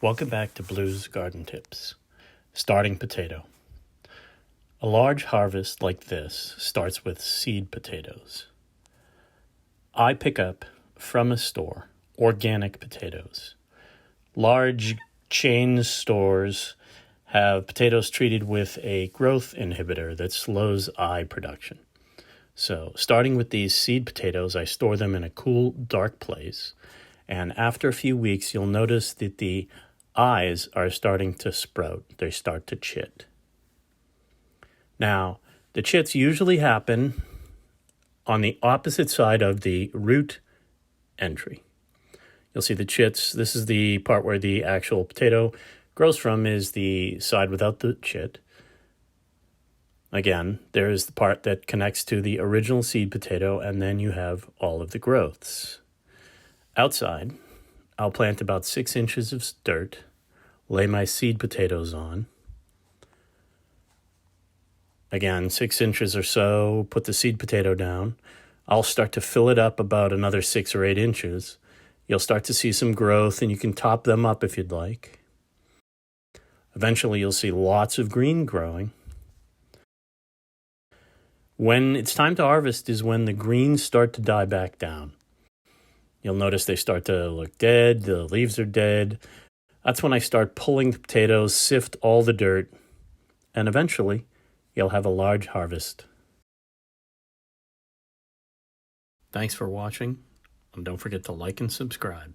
Welcome back to Blue's Garden Tips. Starting potato. A large harvest like this starts with seed potatoes. I pick up from a store organic potatoes. Large chain stores have potatoes treated with a growth inhibitor that slows eye production. So starting with these seed potatoes, I store them in a cool, dark place. And after a few weeks, you'll notice that the eyes are starting to sprout. They start to chit. Now, the chits usually happen on the opposite side of the root entry. You'll see the chits. This is the part where the actual potato grows from, is the side without the chit. Again, there is the part that connects to the original seed potato, and then you have all of the growths. Outside, I'll plant about 6 inches of dirt, lay my seed potatoes on. Again, 6 inches or so, put the seed potato down. I'll start to fill it up about another 6 or 8 inches. You'll start to see some growth, and you can top them up if you'd like. Eventually, you'll see lots of green growing. When it's time to harvest is when the greens start to die back down. You'll notice they start to look dead, the leaves are dead. That's when I start pulling the potatoes, sift all the dirt, and eventually you'll have a large harvest. Thanks for watching, and don't forget to like and subscribe.